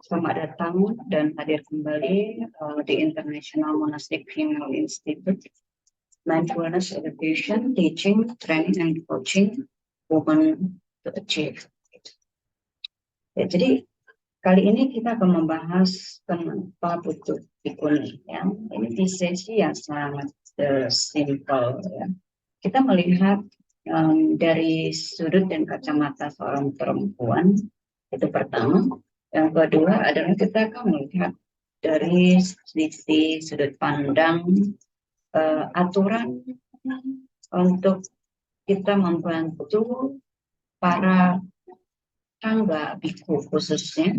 Selamat datang dan hadir kembali di International Monastic Female Institute Mindfulness Education, Teaching, Training, and Coaching Women to Achieve. Ya, jadi kali ini kita akan membahas kenapa butuh bikuni. Ya. Ini di sesi yang sangat simple. Ya. Kita melihat dari sudut dan kacamata seorang perempuan, itu pertama. Yang kedua adalah kita akan melihat dari sisi sudut pandang aturan untuk kita membantu para tangga biku khususnya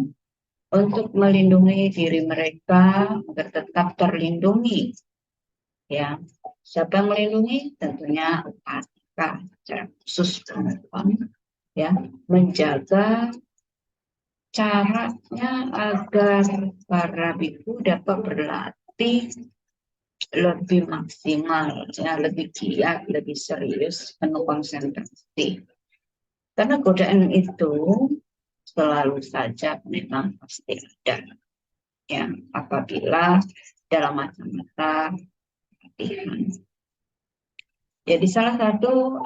untuk melindungi diri mereka agar tetap terlindungi. Ya, siapa yang melindungi? Tentunya upasika secara khusus perempuan, ya, menjaga caranya agar para biku dapat berlatih lebih maksimal, ya, lebih giat, lebih serius, penuh konsentrasi. Karena godaan itu selalu saja memang pasti ada, ya, apabila dalam masa-masa latihan. Jadi salah satu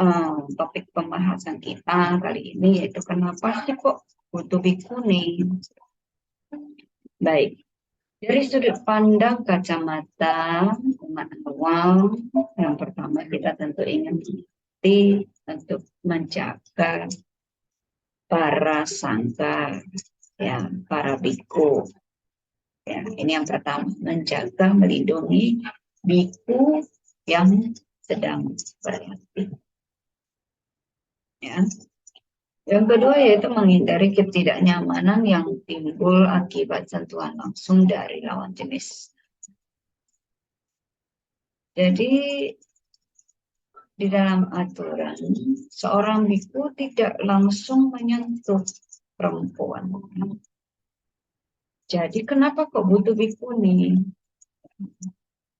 topik pembahasan kita kali ini yaitu kenapa sih kok butuh bikuni. Baik, dari sudut pandang kacamata umat awam, yang pertama kita tentu ingin mengerti untuk menjaga para sangga, ya, para biku. Ya, ini yang pertama, menjaga, melindungi biku yang sedang berlatih. Ya. Yang kedua yaitu menghindari ketidaknyamanan yang timbul akibat sentuhan langsung dari lawan jenis. Jadi di dalam aturan seorang biku tidak langsung menyentuh perempuan. Jadi kenapa kok butuh bikuni?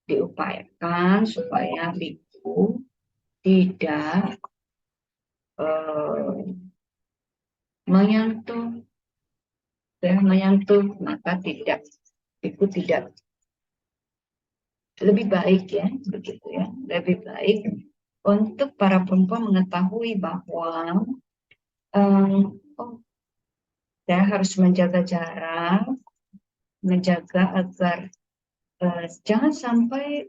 Diupayakan supaya biku tidak menyentuh, maka biku tidak lebih baik, ya, begitu ya, lebih baik untuk para perempuan mengetahui bahwa saya harus menjaga jarak, menjaga agar jangan sampai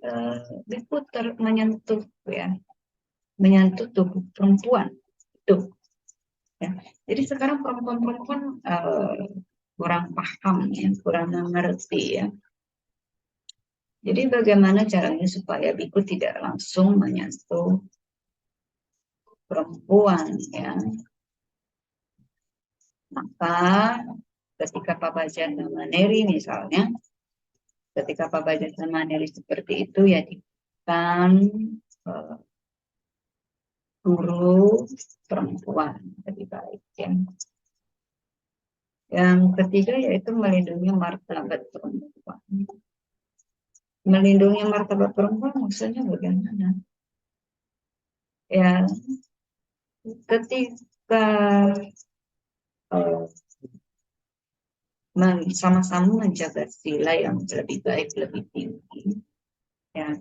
biku menyentuh, ya, menyentuh tubuh perempuan itu. Ya. Jadi sekarang perempuan-perempuan kurang paham, ya, kurang mengerti, ya. Jadi bagaimana caranya supaya biku tidak langsung menyentuh perempuan, ya. Maka ketika Pabaja Samaneri misalnya, ketika Pabaja Samaneri seperti itu, ya, diberikan guru perempuan lebih baik, ya. Yang ketiga yaitu melindungi martabat perempuan. Melindungi martabat perempuan maksudnya bagaimana? Ya, ketika sama-sama menjaga sila yang lebih baik, lebih tinggi, ya,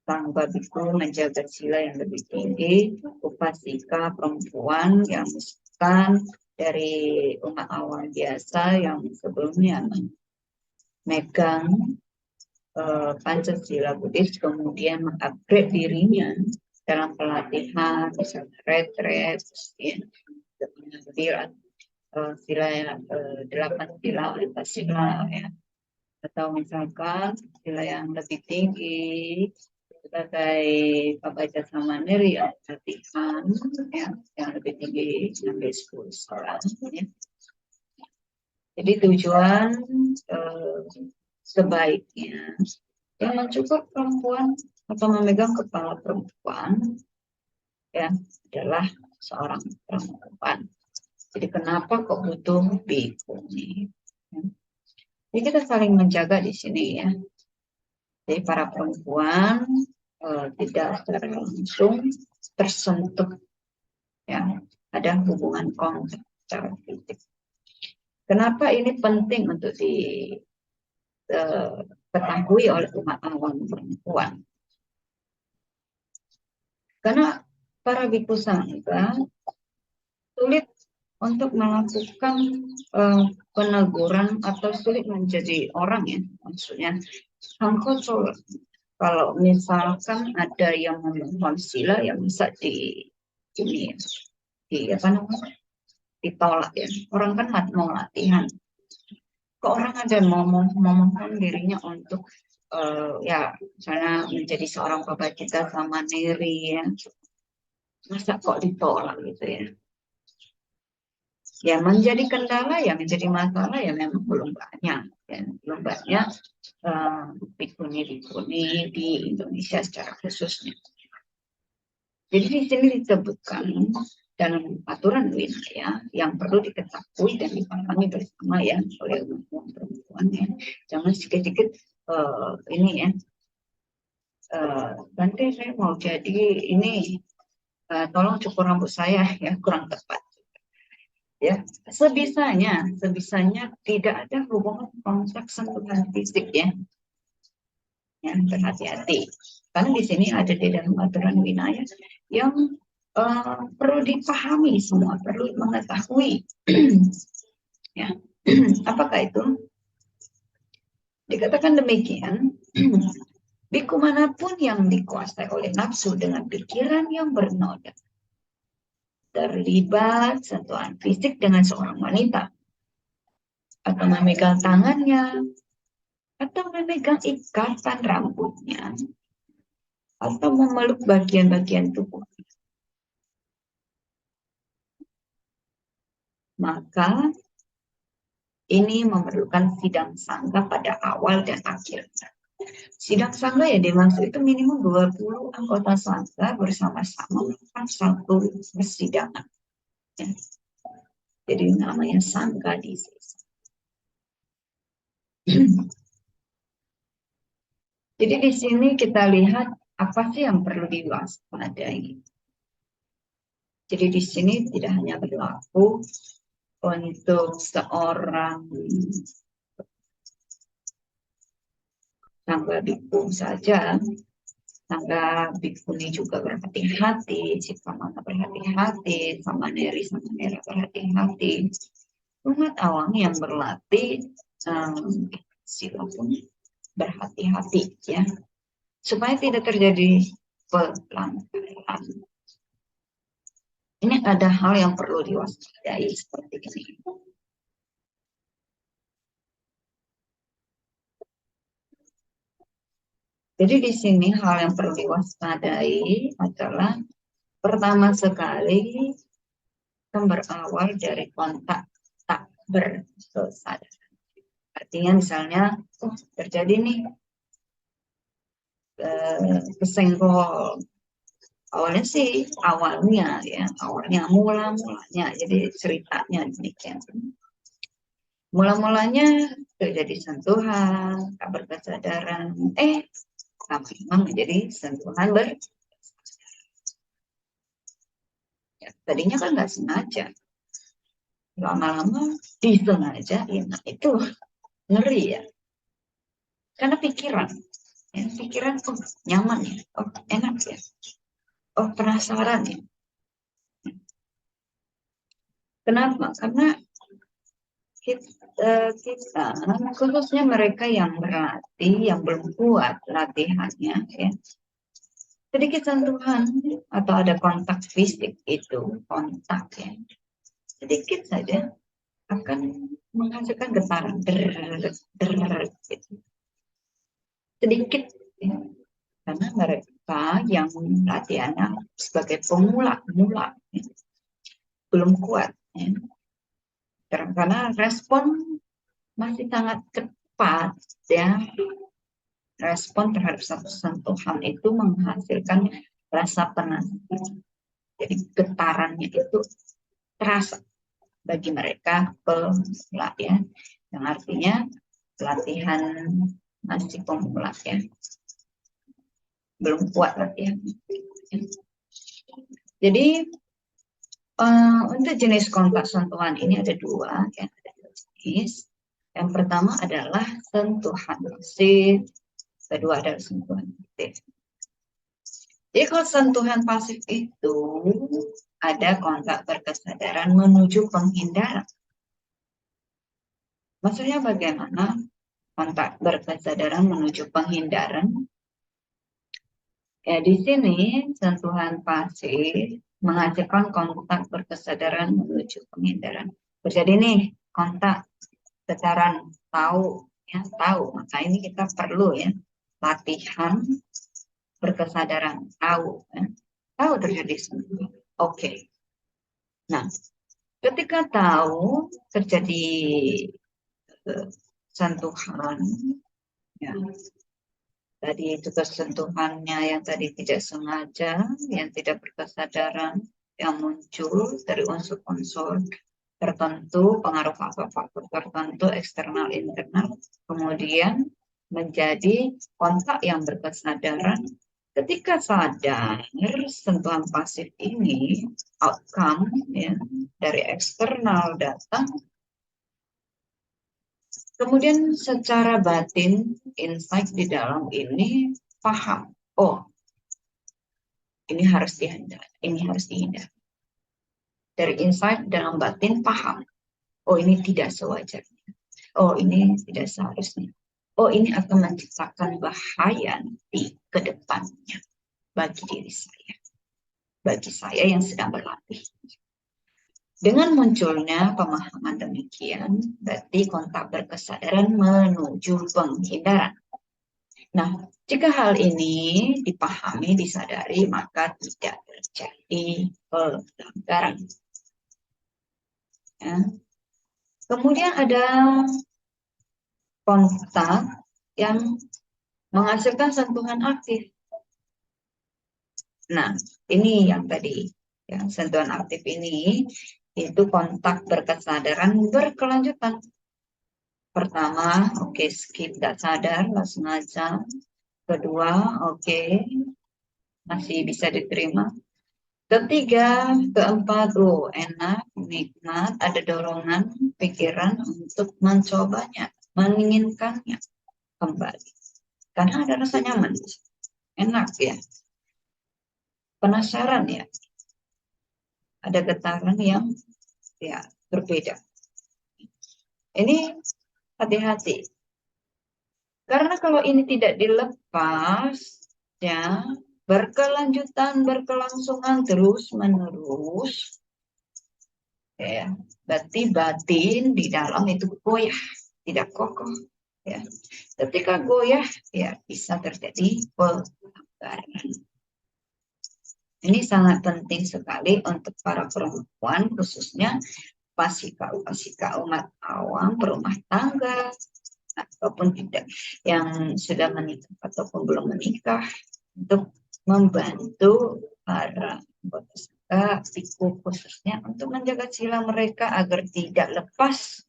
tangga biku menjaga sila yang lebih tinggi, upasika perempuan yang bukan dari umat awam biasa yang sebelumnya megang Pancasila Buddhis, kemudian mengupgrade dirinya dalam pelatihan, misalnya retret, ya, mengambil sila 8 sila Pancasila, ya, atau misalkan sila yang lebih tinggi sebagai Pabaja Samaneri yang pelatihan, ya, yang lebih tinggi sampai 10 sekolah, ya. Jadi tujuan sebaiknya yang mencukup perempuan atau memegang kepala perempuan, ya, adalah seorang perempuan. Jadi kenapa kok butuh bikuni? Jadi kita saling menjaga di sini ya. Jadi para perempuan tidak secara langsung tersentuh, ya, ada hubungan kontak secara fisik. Kenapa ini penting untuk diketahui oleh umat awam perempuan? Karena para biku sangga sulit untuk melakukan peneguran atau sulit menjadi orang ya, maksudnya kontrol. Kalau misalkan ada yang memohon sila yang bisa ini di apa namanya ditolak ya, orang kan mau latihan, kok orang ada memohon dirinya untuk ya misalnya menjadi seorang Babajita sama Neri ya, masa kok ditolak gitu ya. Ya menjadi kendala ya menjadi masalah ya memang belum banyak ya. Belum banyak bikuni di Indonesia secara khususnya. Jadi di sini disebutkan dalam aturan wilayah yang perlu diketahui dan dipahami bersama ya oleh umat perempuan ya. Jangan sedikit-sedikit ini ya. Nanti saya mau jadi ini tolong cukur rambut saya ya, kurang tepat. Ya, sebisanya tidak ada hubungan kontak sentuhan fisik ya. Ya, berhati-hati. Karena di sini ada di dalam aturan wilayah yang perlu dipahami semua, perlu mengetahui. Ya, apakah itu? Dikatakan demikian, biku manapun yang dikuasai oleh nafsu dengan pikiran yang bernoda, terlibat sentuhan fisik dengan seorang wanita, atau memegang tangannya, atau memegang ikatan rambutnya, atau memeluk bagian-bagian tubuh, maka ini memerlukan sidang sangga pada awal dan akhirnya. Sidang sangga yang dimaksud itu minimum 20 anggota sangga bersama-sama melakukan satu persidangan. Ya. Jadi namanya sangga di sini. Jadi di sini kita lihat apa sih yang perlu diwaspadai. Jadi di sini tidak hanya berlaku untuk seorang sangga biku saja, sangga bikuni juga berhati-hati, Cikamana berhati-hati, sama Neri sama Nera berhati-hati. Umat awam yang berlatih sila pun berhati-hati ya, supaya tidak terjadi pelanggaran. Ini ada hal yang perlu diwaspadai seperti ini. Jadi di sini hal yang perlu diwaspadai adalah pertama sekali berawal dari kontak tak berkesadaran. Artinya misalnya terjadi nih kesenggol. Awalnya mula-mulanya jadi ceritanya demikian. Mula-mulanya terjadi sentuhan, tak berkesadaran, memang menjadi sentuhan ya, tadinya kan nggak sengaja, lama-lama disengaja, ya, nah itu ngeri ya, karena pikiran nyaman ya, enak ya, penasaran ya. Kenapa? Karena kita khususnya mereka yang berlatih, yang belum kuat latihannya ya, sedikit sentuhan atau ada kontak fisik itu kontak ya, sedikit saja akan menghasilkan getaran gitu. Sedikit ya. Karena mereka yang latihannya sebagai pemula ya, belum kuat ya. Karena respon masih sangat cepat ya, respon terhadap satu sentuhan itu menghasilkan rasa penasaran. Jadi getarannya itu terasa bagi mereka pemula ya, yang artinya pelatihan masih pemula ya, belum kuat latihan. Jadi untuk jenis kontak sentuhan ini ada dua, ya, ada dua jenis. Yang pertama adalah sentuhan pasif, kedua adalah sentuhan aktif. Jadi kalau sentuhan pasif itu ada kontak berkesadaran menuju penghindaran. Maksudnya bagaimana kontak berkesadaran menuju penghindaran? Ya, di sini sentuhan pasif menghasilkan kontak berkesadaran menuju penghindaran. Terjadi nih kontak kesadaran tahu, ya tahu. Maka ini kita perlu ya latihan berkesadaran tahu, ya. Tahu terjadi sentuhan. Oke. Nah, ketika tahu terjadi sentuhan, ya tadi itu kesentuhannya yang tadi tidak sengaja, yang tidak berkesadaran, yang muncul dari unsur-unsur tertentu, pengaruh faktor-faktor tertentu, eksternal, internal, kemudian menjadi kontak yang berkesadaran. Ketika sadar, sentuhan pasif ini, outcome ya, dari eksternal datang, kemudian secara batin, insight di dalam ini paham, oh ini harus dihindari, ini harus dihindari. Dari insight dalam batin paham, oh ini tidak sewajarnya, oh ini tidak seharusnya, oh ini akan menciptakan bahaya di kedepannya bagi diri saya, bagi saya yang sedang berlatih. Dengan munculnya pemahaman demikian, berarti kontak berkesadaran menuju penghindaran. Nah, jika hal ini dipahami, disadari, maka tidak terjadi pelanggaran. Ya. Kemudian ada kontak yang menghasilkan sentuhan aktif. Nah, ini yang tadi, ya, sentuhan aktif ini itu kontak berkesadaran berkelanjutan. Pertama, oke, skip, tidak sadar, nggak sengaja. Kedua, oke, masih bisa diterima. Ketiga, keempat, enak, nikmat, ada dorongan pikiran untuk mencobanya, menginginkannya kembali. Karena ada rasa nyaman, enak ya, penasaran ya, ada getaran yang ya berbeda. Ini hati-hati. Karena kalau ini tidak dilepas, ya, berkelanjutan, berkelangsungan terus-menerus, ya, berarti batin di dalam itu goyah, tidak kokoh. Ya. Ketika goyah, ya bisa terjadi pelanggaran. Ini sangat penting sekali untuk para perempuan, khususnya pasika-pasika umat awam, berumah tangga, ataupun tidak yang sudah menikah ataupun belum menikah, untuk membantu para anggota sangga, biku khususnya untuk menjaga sila mereka agar tidak lepas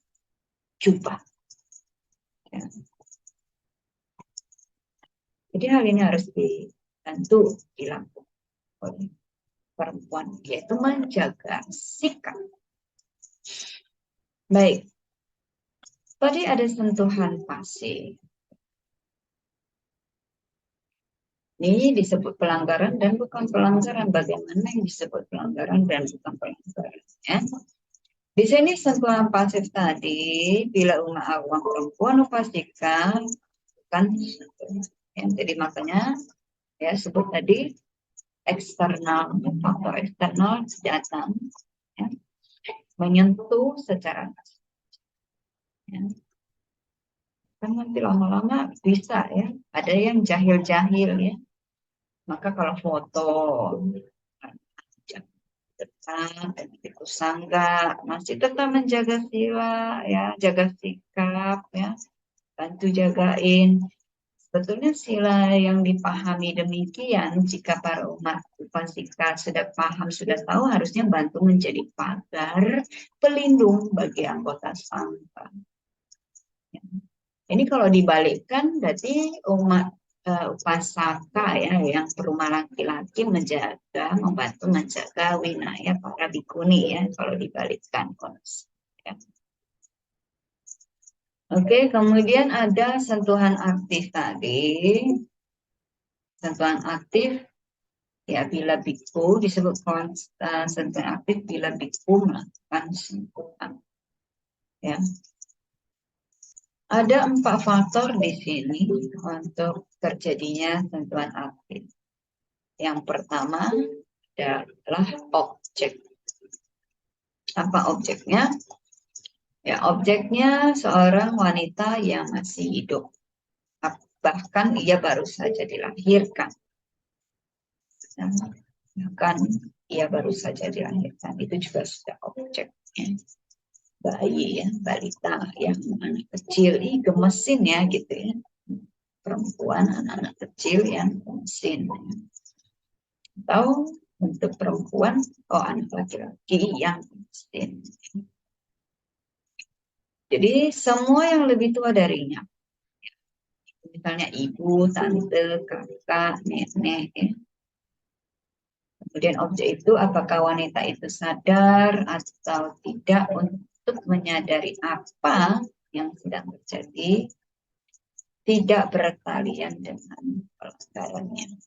jubah. Ya. Jadi hal ini harus dibantu dilakukan oleh perempuan, yaitu menjaga sikap. Baik, tadi ada sentuhan pasif. Ini disebut pelanggaran dan bukan pelanggaran. Bagaimana yang disebut pelanggaran dan bukan pelanggaran? Ya. Di sini sentuhan pasif tadi, bila umat awam perempuan pastikan kan yang jadi makanya ya sebut tadi eksternal, faktor eksternal datang, ya, menyentuh secara ya. Kan nanti lama-lama bisa ya, ada yang jahil-jahil ya. Maka kalau foto depan dan itu sangga masih tetap menjaga sila ya, jaga sikap ya, bantu jagain Sebetulnya sila yang dipahami demikian, jika para umat upasika sudah paham, sudah tahu, harusnya bantu menjadi pagar pelindung bagi anggota sangga. Ini kalau dibalikkan, berarti umat upasaka ya, yang perumah laki-laki menjaga, membantu menjaga winaya para bikuni ya, kalau dibalikkan konsep. Ya. Oke, kemudian ada sentuhan aktif tadi. Sentuhan aktif, ya bila biku disebut sentuhan aktif bila biku melakukan sentuhan. Ya. Ada 4 faktor di sini untuk terjadinya sentuhan aktif. Yang pertama adalah objek. Apa objeknya? Ya, objeknya seorang wanita yang masih hidup. Bahkan ia baru saja dilahirkan. Bahkan ia baru saja dilahirkan. Itu juga sudah objeknya. Bayi ya, balita yang anak kecil, gemesin ya gitu ya. Perempuan, anak-anak kecil yang gemesin. Atau untuk perempuan, anak laki-laki yang gemesin. Jadi semua yang lebih tua darinya, misalnya ibu, tante, kakak, nenek, ya. Kemudian objek itu apakah wanita itu sadar atau tidak untuk menyadari apa yang sedang terjadi, tidak bertalian dengan pelanggarannya.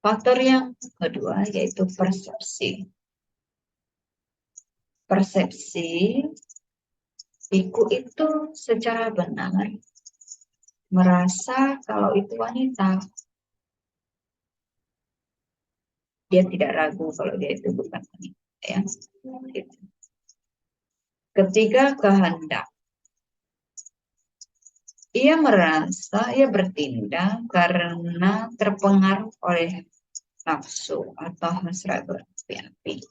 Faktor yang kedua yaitu persepsi. Persepsi biku itu secara benar merasa kalau itu wanita. Dia tidak ragu kalau dia itu bukan wanita. Ya. Ketiga, kehendak. Ia merasa, ia bertindak karena terpengaruh oleh nafsu atau hasrat berapi-api.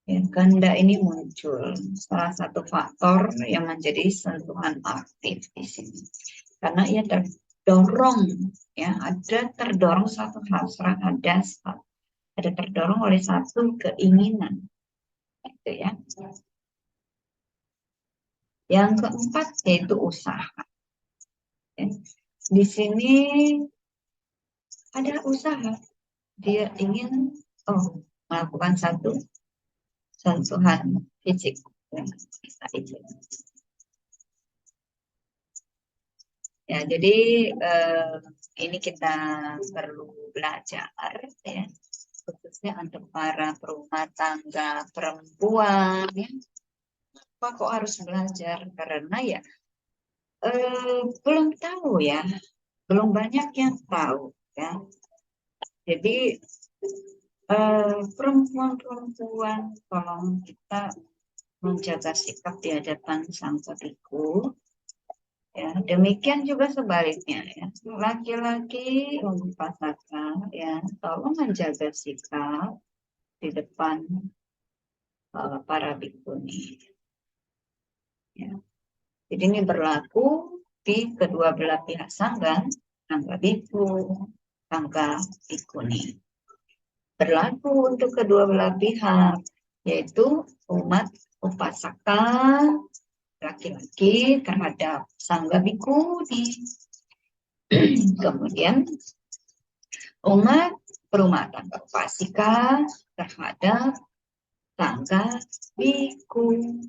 Ya, kehendak ini muncul salah satu faktor yang menjadi sentuhan aktif di sini. Karena ia terdorong, ya, ada terdorong satu hasrat, ada terdorong oleh satu keinginan, gitu ya. Yang keempat yaitu usaha. Ya. Di sini ada usaha, dia ingin melakukan satu sentuhan fisik. Ya, jadi ini kita perlu belajar, ya, khususnya untuk para perumah tangga perempuan. Ya. Apa kok harus belajar? Karena ya belum tahu ya, belum banyak yang tahu ya. Jadi perempuan-perempuan, tolong kita menjaga sikap di hadapan sang biku. Ya, demikian juga sebaliknya ya. Laki-laki upasaka ya, tolong menjaga sikap di depan para bikuni. Ya. Jadi ini berlaku di kedua belah pihak sangga biku, sangga bikuni. Berlaku untuk kedua belah pihak, yaitu umat upasaka laki-laki terhadap sangga bikuni. Kemudian umat perumah tangga upasika terhadap sangga biku.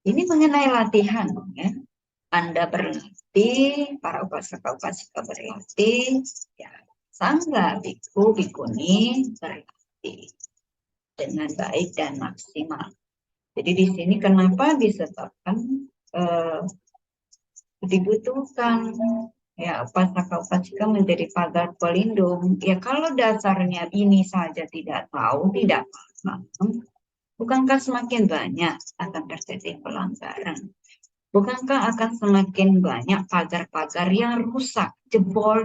Ini mengenai latihan ya. Anda berlatih, para upasaka-upasika berlatih, ya, sangga biku bikuni berlatih dengan baik dan maksimal. Jadi di sini kenapa ditetapkan dibutuhkan ya upasaka-upasika menjadi pagar pelindung. Ya kalau dasarnya ini saja tidak tahu, tidak paham, bukankah semakin banyak akan terjadi pelanggaran? Bukankah akan semakin banyak pagar-pagar yang rusak, jebol,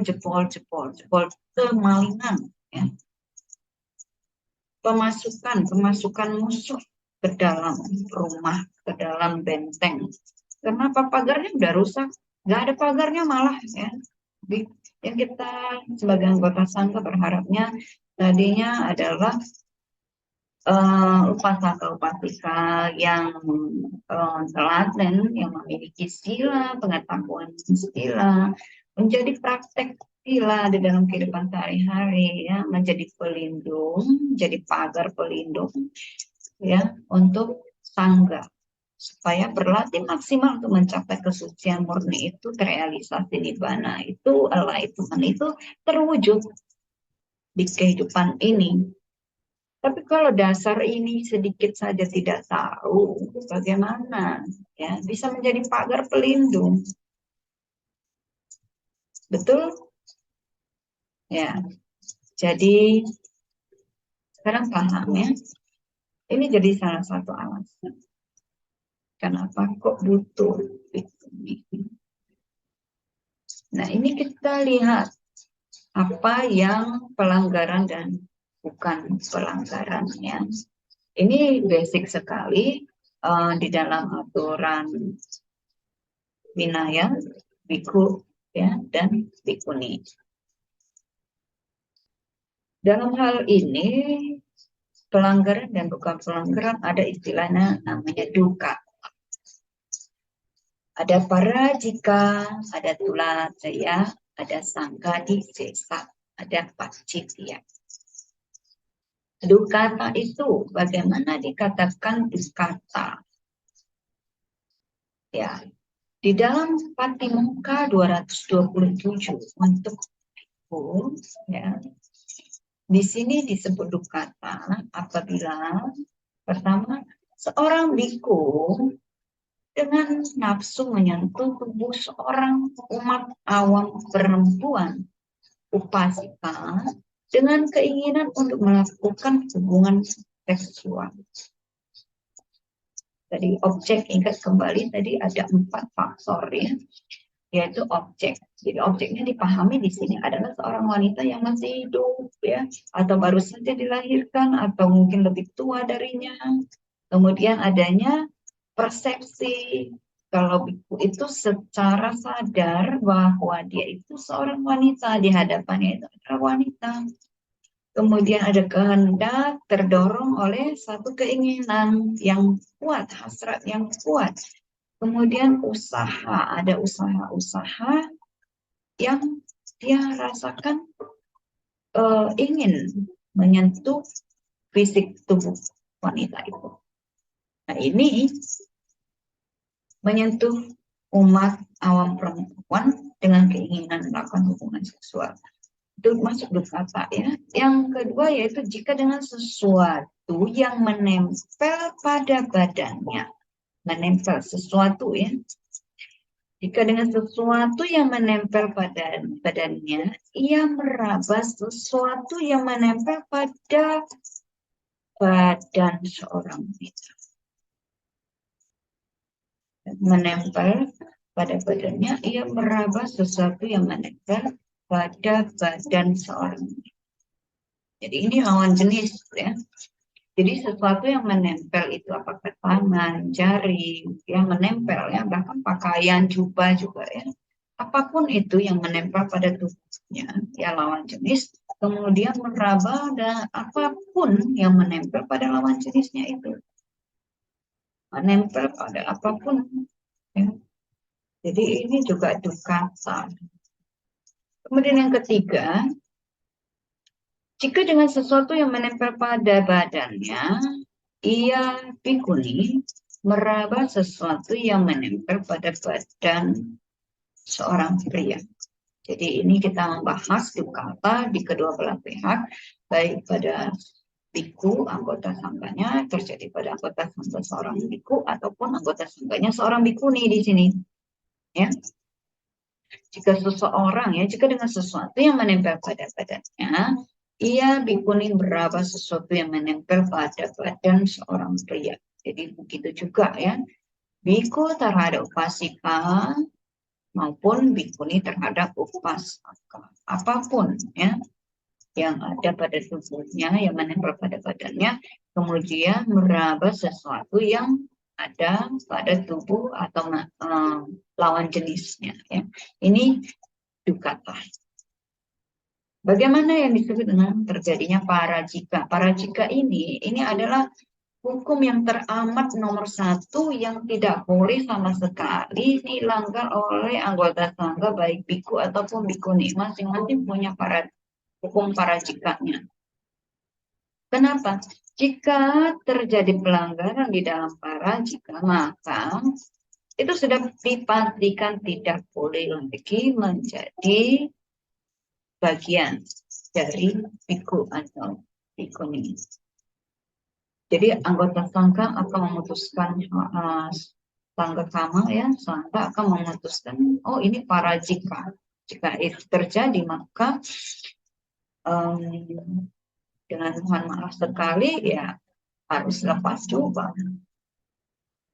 kemalingan, ya. Pemasukan musuh ke dalam rumah, ke dalam benteng Kenapa pagarnya udah rusak? Nggak ada pagarnya malah ya. Yang kita sebagai anggota sangga berharapnya tadinya adalah upasaka-upasika yang telaten, yang memiliki sila, pengetahuan sila, menjadi praktek sila di dalam kehidupan sehari-hari, ya, menjadi pelindung, jadi pagar pelindung, ya, untuk sangga supaya berlatih maksimal untuk mencapai kesucian murni itu terrealisasi nibbana itu enlightenment itu terwujud di kehidupan ini. Tapi kalau dasar ini sedikit saja tidak tahu, bagaimana ya bisa menjadi pagar pelindung? Betul? Ya. Jadi sekarang paham ya. Ini jadi salah satu alasan kenapa kok butuh ini. Nah, ini kita lihat apa yang pelanggaran dan bukan pelanggarannya. Ini basic sekali di dalam aturan Vinaya, biku, ya, dan bikuni. Dalam hal ini, pelanggaran dan bukan pelanggaran ada istilahnya namanya duka. Ada para jika, ada tula jaya, ada sangka di sesa, ada pacitya. Dukata itu bagaimana dikatakan dukata? Ya, di dalam Patimokkha 227 untuk biku, ya, di sini disebut dukata apabila pertama seorang biku dengan nafsu menyentuh tubuh seorang umat awam perempuan upasika dengan keinginan untuk melakukan hubungan seksual. Tadi objek, ingat kembali tadi ada 4 faktor ya, yaitu objek. Jadi objeknya dipahami di sini adalah seorang wanita yang masih hidup ya, atau baru saja dilahirkan, atau mungkin lebih tua darinya. Kemudian adanya persepsi kalau biku itu secara sadar bahwa dia itu seorang wanita, di hadapannya itu adalah wanita. Kemudian ada kehendak terdorong oleh satu keinginan yang kuat, hasrat yang kuat. Kemudian usaha, ada usaha-usaha yang dia rasakan ingin menyentuh fisik tubuh wanita itu. Nah, ini menyentuh umat awam perempuan dengan keinginan melakukan hubungan seksual. Itu masuk dukata ya. Yang kedua yaitu jika dengan sesuatu yang menempel pada badannya. Menempel sesuatu ya. Jika dengan sesuatu yang menempel pada badannya, ia meraba sesuatu yang menempel pada badan seorang wanita. Menempel pada badannya, ia meraba sesuatu yang menempel pada badan seorang wanita. Jadi ini lawan jenis ya. Jadi sesuatu yang menempel itu apakah tangan, jari, yang menempel ya, bahkan pakaian, jubah juga ya. Apapun itu yang menempel pada tubuhnya, ya lawan jenis, kemudian meraba dan apapun yang menempel pada lawan jenisnya itu. Menempel pada apapun. Ya. Jadi ini juga dukata. Kemudian yang ketiga, jika dengan sesuatu yang menempel pada badannya, ia bikuni meraba sesuatu yang menempel pada badan seorang pria. Jadi ini kita membahas dukata di kedua belah pihak, baik pada biku, anggota sangganya, terjadi pada anggota sangga seorang biku, ataupun anggota sangganya seorang bikuni di sini. Ya. Jika seseorang ya, jika dengan sesuatu yang menempel pada badannya, ia bikuni meraba sesuatu yang menempel pada badan seorang pria. Jadi begitu juga ya. Biku terhadap upasika maupun bikuni terhadap upasaka. Apapun ya yang ada pada tubuhnya, yang menempel pada badannya, kemudian meraba sesuatu yang ada pada tubuh atau lawan jenisnya. Ya. Ini dukata. Bagaimana yang disebut dengan terjadinya parajika? Parajika ini adalah hukum yang teramat nomor 1 yang tidak boleh sama sekali dilanggar oleh anggota sangga baik biku ataupun bikuni. Masing-masing punya hukum parajikanya. Kenapa? Jika terjadi pelanggaran di dalam parajika, maka itu sudah dipastikan tidak boleh lagi menjadi bagian dari biku atau bikuni. Jadi anggota sangga akan memutuskan sangga kama ya, sangga akan memutuskan, oh ini parajika. Jika itu terjadi maka dengan mohon maaf sekali ya harus lepas coba.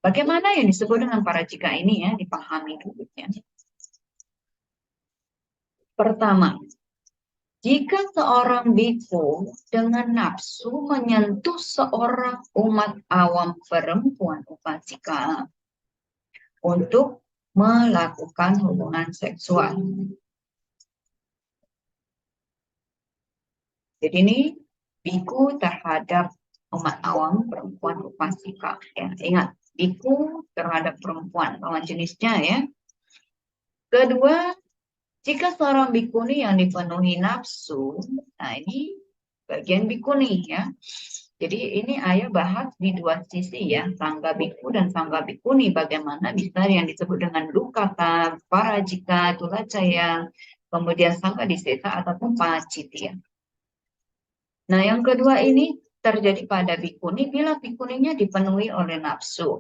Bagaimana yang disebut dengan parajika ini ya, dipahami dulu ya. Pertama, jika seorang biku dengan nafsu menyentuh seorang umat awam perempuan upasika untuk melakukan hubungan seksual. Jadi ini biku terhadap umat awam perempuan upasika. Ya, ingat, biku terhadap perempuan lawan jenisnya ya. Kedua, jika seorang bikuni yang dipenuhi nafsu, nah ini bagian bikuni ya. Jadi ini ayah bahas di dua sisi ya, sangga biku dan sangga bikuni. Bagaimana bisa yang disebut dengan dukata, parajika, tulacaya, kemudian sangga disesa ataupun pacitya. Nah yang kedua ini terjadi pada bikuni bila bikuninya dipenuhi oleh nafsu.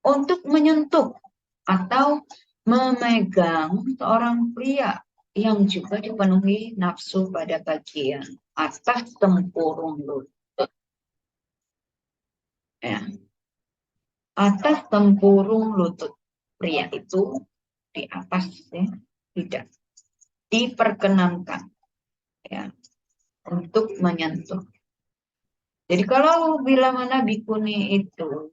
Untuk menyentuh atau memegang seorang pria yang juga dipenuhi nafsu pada bagian atas tempurung lutut. Ya. Atas tempurung lutut pria itu di atas ya, tidak diperkenankan ya untuk menyentuh. Jadi kalau bila mana bikuni itu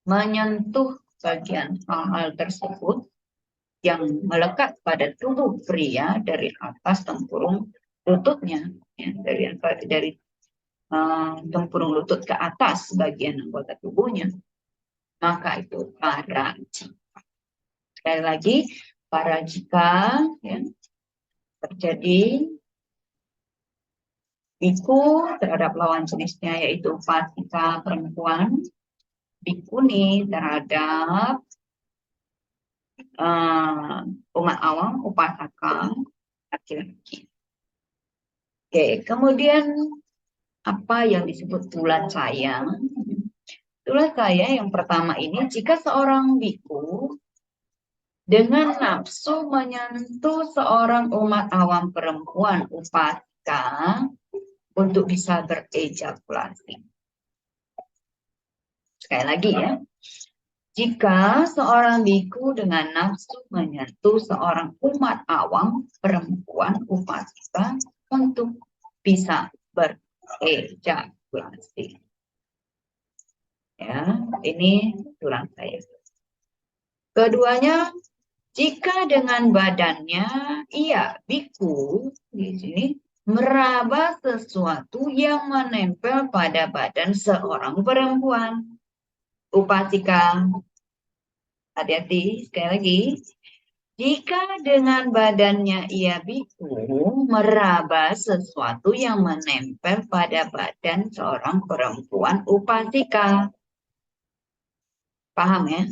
menyentuh bagian hal-hal tersebut yang melekat pada tubuh pria dari atas tempurung lututnya, ya, dari tempurung lutut ke atas bagian anggota tubuhnya, maka itu parajika. Sekali lagi, parajika ya, terjadi biku terhadap lawan jenisnya yaitu upasika perempuan, bikuni terhadap umat awam upasaka laki-laki. Oke, kemudian apa yang disebut tulacaya? Tulacaya yang pertama ini jika seorang biku dengan nafsu menyentuh seorang umat awam perempuan upasika untuk bisa berejakulasi. Sekali lagi ya. Jika seorang biku dengan nafsu menyentuh seorang umat awam perempuan upasika untuk bisa berejakulasi. Ya, ini tulacaya. Keduanya, jika dengan badannya ia biku di sini meraba sesuatu yang menempel pada badan seorang perempuan upasika. Hati-hati, sekali lagi. Jika dengan badannya ia biku meraba sesuatu yang menempel pada badan seorang perempuan upasika. Paham ya?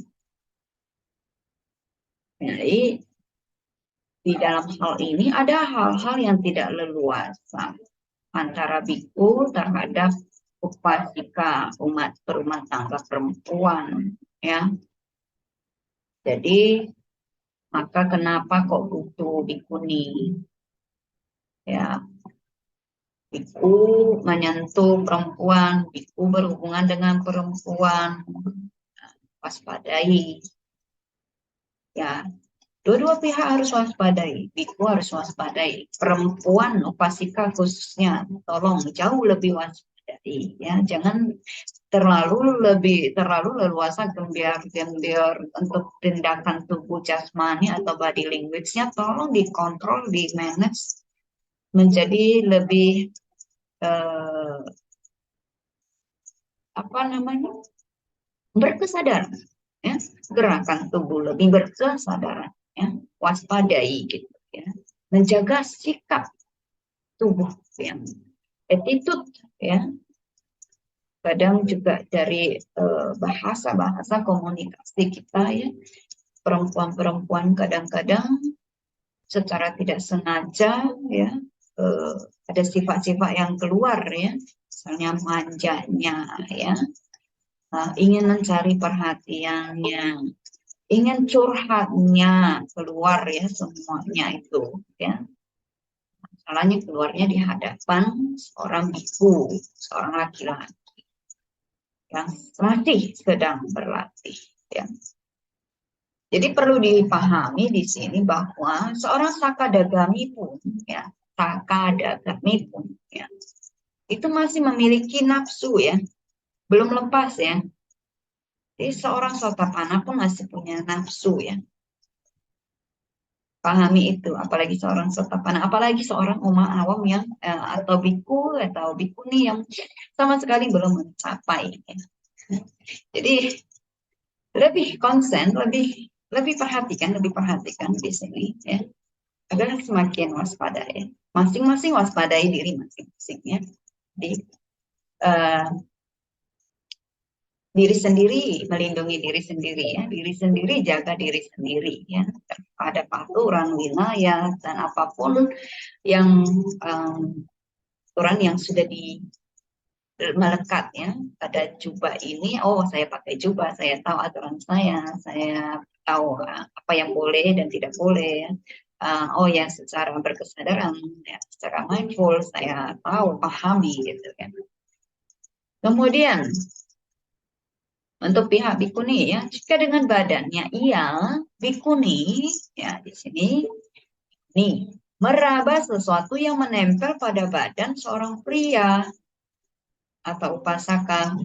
Jadi, di dalam hal ini ada hal-hal yang tidak leluasa antara biku terhadap upasika umat berumah tangga perempuan ya. Jadi maka kenapa kok butuh bikuni ya, biku menyentuh perempuan, biku berhubungan dengan perempuan, waspadai ya. Dua-dua pihak harus waspadai, biku harus waspadai, perempuan upasika khususnya tolong jauh lebih waspadai ya, jangan terlalu leluasa gembiar untuk tindakan tubuh jasmani atau body language-nya, tolong dikontrol, di manage menjadi lebih apa namanya, berkesadaran, ya, gerakan tubuh lebih berkesadaran, ya, waspadai gitu, ya, menjaga sikap tubuh yang attitude, ya. Kadang juga dari bahasa-bahasa komunikasi kita, ya, perempuan-perempuan kadang-kadang secara tidak sengaja, ya, ada sifat-sifat yang keluar, ya, misalnya manjanya, ya, ingin mencari perhatiannya, ingin curhatnya keluar, ya, semuanya itu, ya. Masalahnya keluarnya di hadapan seorang biku, seorang laki-laki yang masih sedang berlatih, ya. Jadi perlu dipahami di sini bahwa seorang sakadagami pun, ya, sakadagami pun, ya, itu masih memiliki nafsu, ya, belum lepas, ya. Jadi seorang sotapana pun masih punya nafsu, ya. Pahami itu, apalagi seorang sotapana, apalagi seorang umat awam yang atau biku atau bikuni yang sama sekali belum mencapai, ya. Jadi lebih konsen, lebih perhatikan di sini, ya, agar semakin waspada, ya. Masing-masing waspadai diri masing-masing, ya. Di diri sendiri, melindungi diri sendiri, ya, diri sendiri, jaga diri sendiri, ya, ada aturan wilayah dan apapun yang aturan yang sudah melekat, ya, pada jubah ini. Oh, saya pakai jubah, saya tahu aturan saya tahu apa yang boleh dan tidak boleh, ya. Oh ya, secara berkesadaran, ya, secara mindful saya tahu, pahami gitu, kan. Kemudian untuk pihak bikuni, ya, jika dengan badannya ia bikuni, ya, di sini nih meraba sesuatu yang menempel pada badan seorang pria atau upasaka.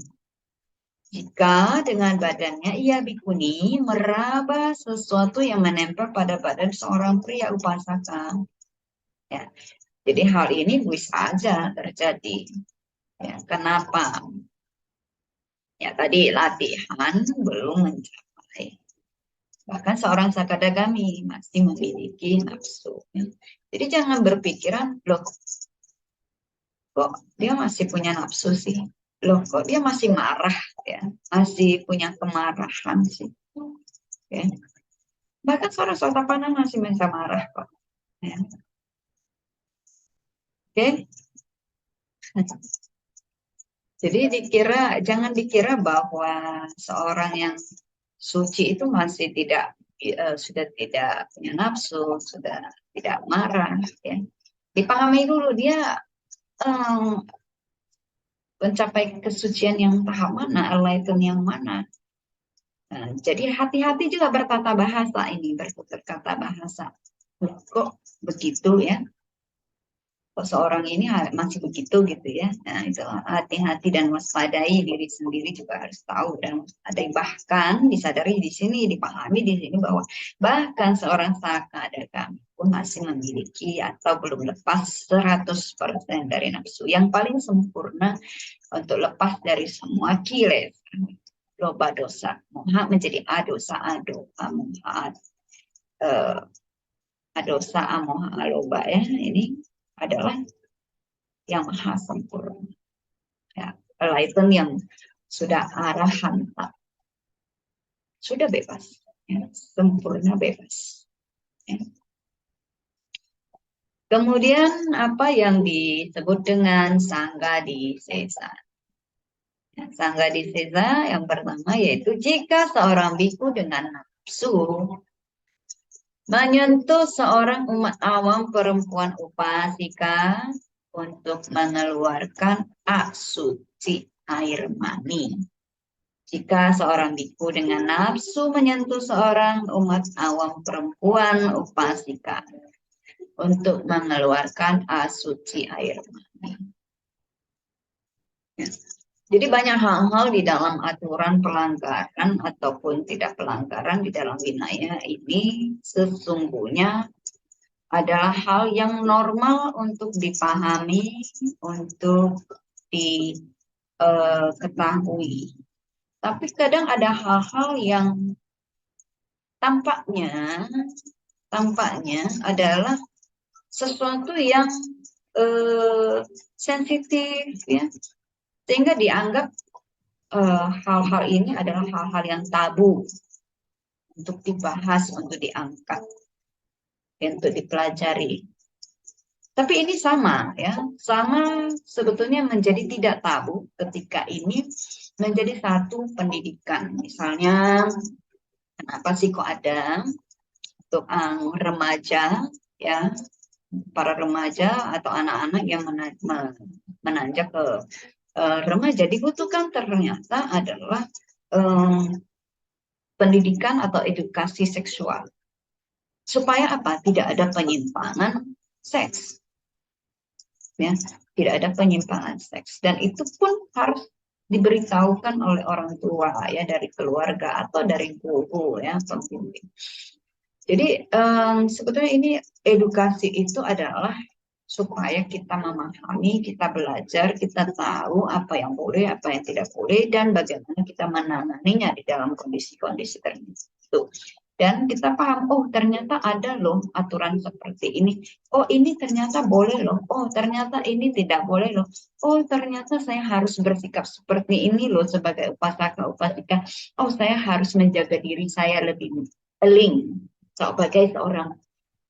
Jika dengan badannya ia bikuni meraba sesuatu yang menempel pada badan seorang pria upasaka, ya. Jadi hal ini bisa saja terjadi, ya. Kenapa? Ya, tadi latihan belum mencapai. Bahkan seorang sakadagami masih memiliki nafsu, ya. Jadi jangan berpikiran, loh, kok dia masih punya nafsu sih? Loh, kok dia masih marah, ya? Masih punya kemarahan sih. Ya. Bahkan seorang sotapana masih bisa marah kok, ya. Oke. Jadi jangan dikira bahwa seorang yang suci itu masih sudah tidak punya nafsu, sudah tidak marah, ya. Dipahami dulu dia mencapai kesucian yang tahap mana, enlightenment yang mana. Nah, jadi hati-hati juga bertata bahasa ini, bertutur kata bahasa. Kok begitu, ya? Kok seorang ini masih begitu gitu, ya? Nah, itu hati-hati dan waspadai diri sendiri juga harus tahu, dan ada bahkan disadari di sini, dipahami di sini bahwa bahkan seorang sakadagami pun masih memiliki atau belum lepas 100% dari nafsu. Yang paling sempurna untuk lepas dari semua kilesa, loba, dosa, moha menjadi adosa, moha, adosa, amoha, aloba, ya. Ini adalah yang maha sempurna, ya. Enlighten yang sudah arahan, sudah bebas, ya. Sempurna bebas, ya. Kemudian apa yang disebut dengan sangga di sesa? Ya, sangga di sesa yang pertama yaitu jika seorang biku dengan nafsu menyentuh seorang umat awam perempuan upasika untuk mengeluarkan asuci air mani. Jika seorang biku dengan nafsu menyentuh seorang umat awam perempuan upasika untuk mengeluarkan asuci air mani. Ya. Jadi banyak hal-hal di dalam aturan pelanggaran ataupun tidak pelanggaran di dalam winaya ini sesungguhnya adalah hal yang normal untuk dipahami, untuk diketahui. Tapi kadang ada hal-hal yang tampaknya adalah sesuatu yang sensitif, ya, sehingga dianggap hal-hal ini adalah hal-hal yang tabu untuk dibahas, untuk diangkat, untuk dipelajari. Tapi ini sama, ya, sama sebetulnya menjadi tidak tabu ketika ini menjadi satu pendidikan. Misalnya, kenapa sih kok ada untuk remaja, ya, para remaja atau anak-anak yang menanjak ke remaja dibutuhkan ternyata adalah pendidikan atau edukasi seksual. Supaya apa? Tidak ada penyimpangan seks. Ya, tidak ada penyimpangan seks. Dan itu pun harus diberitahukan oleh orang tua, ya, dari keluarga atau dari guru, ya, pembimbing. Jadi sebetulnya ini edukasi itu adalah supaya kita memahami, kita belajar, kita tahu apa yang boleh, apa yang tidak boleh, dan bagaimana kita menanganinya di dalam kondisi-kondisi tertentu. Dan kita paham, oh ternyata ada loh aturan seperti ini. Oh ini ternyata boleh loh. Oh ternyata ini tidak boleh loh. Oh ternyata saya harus bersikap seperti ini loh sebagai upasaka-upasika. Oh saya harus menjaga diri saya lebih eling sebagai seorang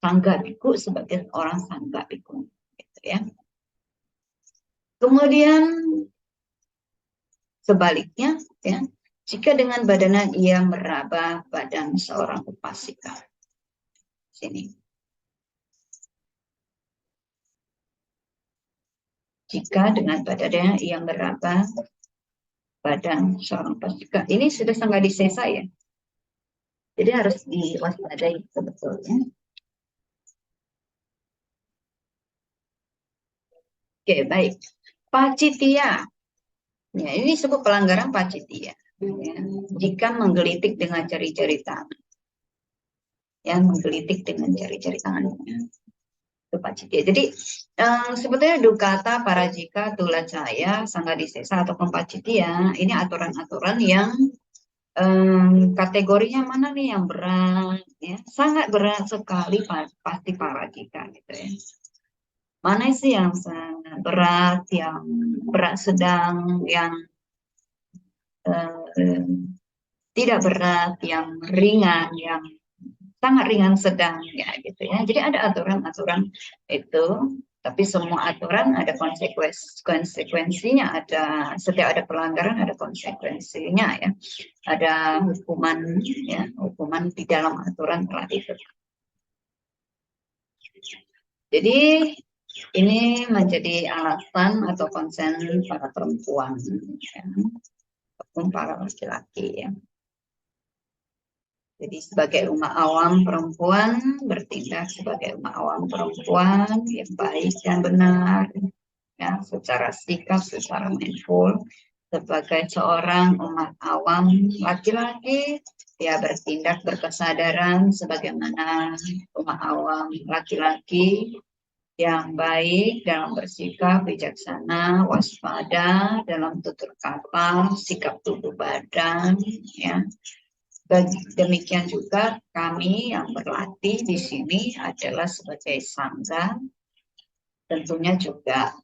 sangga biku, sebagai seorang sangga biku, gitu ya. Kemudian sebaliknya, ya, jika dengan badanan ia meraba badan seorang upasika. Sini. Jika dengan badannya ia meraba badan seorang upasika. Ini sudah sangga disesa, ya. Jadi harus diwaspadai sebetulnya. Oke, baik. Pacitia. Ya, ini sebut pelanggaran pacitia. Ya, jika menggelitik dengan jari-jari tangan. Yang menggelitik dengan jari-jari tangannya. Itu pacitia. Jadi sebetulnya dukata, parajika, tulacaya, sanggadisesa ataupun pacitia, ini aturan-aturan yang kategorinya mana nih yang berat, ya, sangat berat sekali pasti parajika, gitu ya. Mana sih yang sangat berat, yang berat sedang, yang tidak berat, yang ringan, yang sangat ringan sedang, ya, gitu ya. Jadi ada aturan-aturan itu, tapi semua aturan ada konsekuensinya, ada, setiap ada pelanggaran ada konsekuensinya, ya. Ada hukuman, ya, hukuman di dalam aturan telah ditetapkan. Jadi ini menjadi alasan atau konsen para perempuan, ya, ataupun para laki-laki, ya. Jadi sebagai umat awam perempuan bertindak sebagai umat awam perempuan yang baik dan benar, ya, secara sikap, secara mindful. Sebagai seorang umat awam laki-laki, dia bertindak berkesadaran sebagaimana umat awam laki-laki yang baik dalam bersikap bijaksana, waspada dalam tutur kata, sikap tubuh badan, ya. Demikian juga kami yang berlatih di sini adalah sebagai sangga, tentunya juga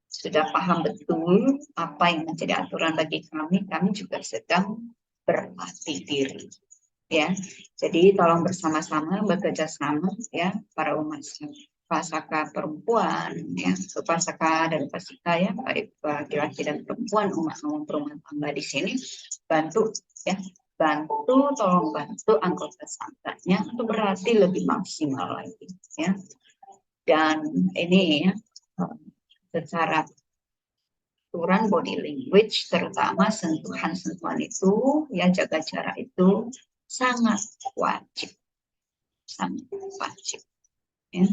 sudah paham betul apa yang menjadi aturan bagi kami. Kami juga sedang berlatih diri, ya. Jadi tolong bersama-sama bekerja sama, ya, para umat upasaka perempuan, ya, upasaka dan upasika, ya, baik laki-laki dan perempuan, umat rumah tangga di sini, bantu, ya. Tolong bantu anggota sangganya untuk berlatih lebih maksimal lagi, ya. Dan ini, ya, secara aturan body language, terutama sentuhan-sentuhan itu, ya, jaga jarak itu sangat wajib, ya.